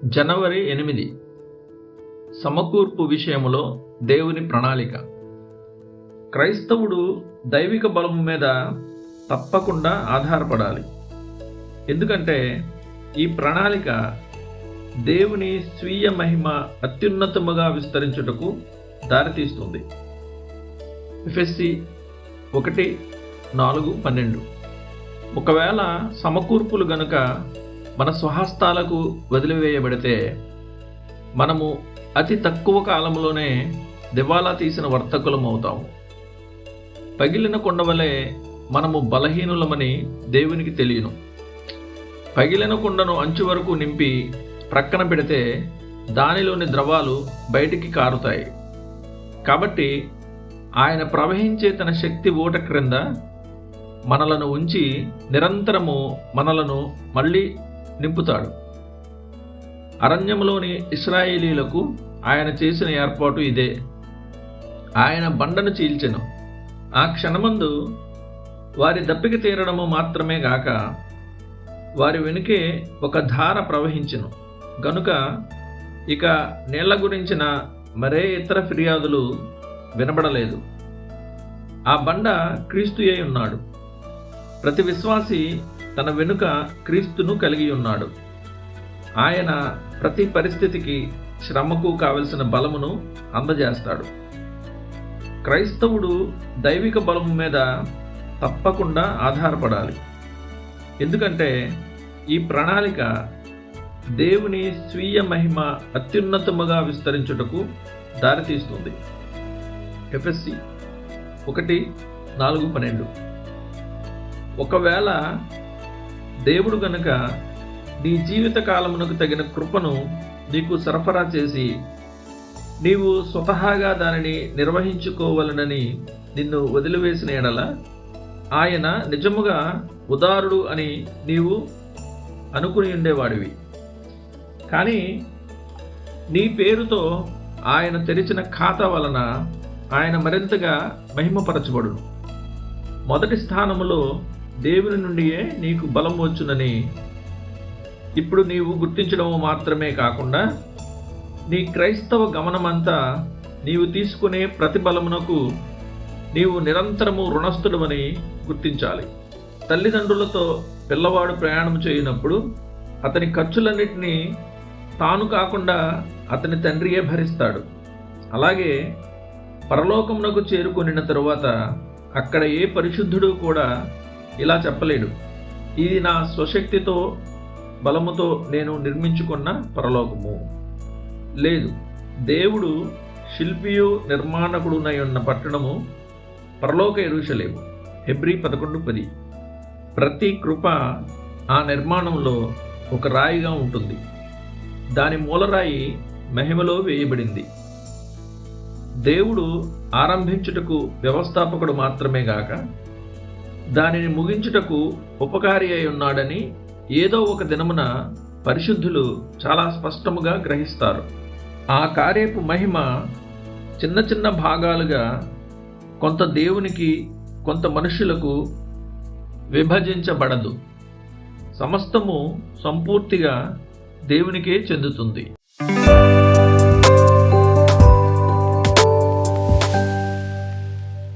జనవరి 8 సమకూర్పు విషయములో దేవుని ప్రణాళిక. క్రైస్తవుడు దైవిక బలము మీద తప్పకుండా ఆధారపడాలి. ఎందుకంటే ఈ ప్రణాళిక దేవుని స్వీయ మహిమ అత్యున్నతముగా విస్తరించుటకు దారితీస్తుంది. ఎఫెసీ 1:4-12. ఒకవేళ సమకూర్పులు గనుక మన స్వహస్తాలకు వదిలివేయబడితే మనము అతి తక్కువ కాలంలోనే దివాలా తీసిన వర్తకులం అవుతాము. పగిలిన కొండ వలె మనము బలహీనులమని దేవునికి తెలియను. పగిలిన కుండను అంచు వరకు నింపి ప్రక్కన పెడితే దానిలోని ద్రవాలు బయటికి కారుతాయి. కాబట్టి ఆయన ప్రవహించే తన శక్తి ఊట క్రింద మనలను ఉంచి నిరంతరము మనలను మళ్ళీ నింపుతాడు. అరణ్యములోని ఇశ్రాయేలీలకు ఆయన చేసిన ఏర్పాటు ఇదే. ఆయన బండను చీల్చెను. ఆ క్షణమందు వారి దప్పిక తీరడము మాత్రమే గాక వారి వెనుకే ఒక ధార ప్రవహించెను. గనుక ఇక నీళ్ల గురించిన మరే ఇతర ఫిర్యాదులు వినబడలేదు. ఆ బండ క్రీస్తు అయి ఉన్నాడు. ప్రతి విశ్వాసి తన వెనుక క్రీస్తును కలిగి ఉన్నాడు. ఆయన ప్రతి పరిస్థితికి శ్రమకు కావలసిన బలమును అందజేస్తాడు. క్రైస్తవుడు దైవిక బలము మీద తప్పకుండా ఆధారపడాలి. ఎందుకంటే ఈ ప్రణాళిక దేవుని స్వీయ మహిమ అత్యున్నతముగా విస్తరించుటకు దారితీస్తుంది. ఎఫెసీ 1:4-12. ఒకవేళ దేవుడు గనుక నీ జీవిత కాలమునకు తగిన కృపను నీకు సరఫరా చేసి నీవు స్వతహాగా దానిని నిర్వహించుకోవలనని నిన్ను వదిలివేసిన ఎడల ఆయన నిజముగా ఉదారుడు అని నీవు అనుకుని ఉండేవాడివి. కానీ నీ పేరుతో ఆయన తెరిచిన ఖాతా వలన ఆయన మరింతగా మహిమపరచబడును. మొదటి స్థానములో దేవుని నుండియే నీకు బలం వచ్చునని ఇప్పుడు నీవు గుర్తించడం మాత్రమే కాకుండా నీ క్రైస్తవ గమనమంతా నీవు తీసుకునే ప్రతి బలమునకు నీవు నిరంతరము రుణస్థుడవని గుర్తించాలి. తల్లిదండ్రులతో పిల్లవాడు ప్రయాణం చేయనప్పుడు అతని ఖర్చులన్నిటినీ తాను కాకుండా అతని తండ్రియే భరిస్తాడు. అలాగే పరలోకమునకు చేరుకొనిన తరువాత అక్కడ ఏ పరిశుద్ధుడు కూడా ఇలా చెప్పలేడు, ఇది నా స్వశక్తితో బలముతో నేను నిర్మించుకున్న పరలోకము. లేదు, దేవుడు శిల్పియు నిర్మాణకుడునై ఉన్న పట్టణము పరలోక యెరూషలేము. హెబ్రీ 11:10. ప్రతి కృప ఆ నిర్మాణంలో ఒక రాయిగా ఉంటుంది. దాని మూలరాయి మహిమలో వేయబడింది. దేవుడు ఆరంభించుటకు వ్యవస్థాపకుడు మాత్రమే గాక దానిని ముగించుటకు ఉపకారి అయి ఉన్నాడని ఏదో ఒక దినమున పరిశుద్ధులు చాలా స్పష్టముగా గ్రహిస్తారు. ఆ కార్యపు మహిమ చిన్న చిన్న భాగాలుగా కొంత దేవునికి కొంత మనుషులకు విభజించబడదు. సమస్తము సంపూర్తిగా దేవునికే చెందుతుంది.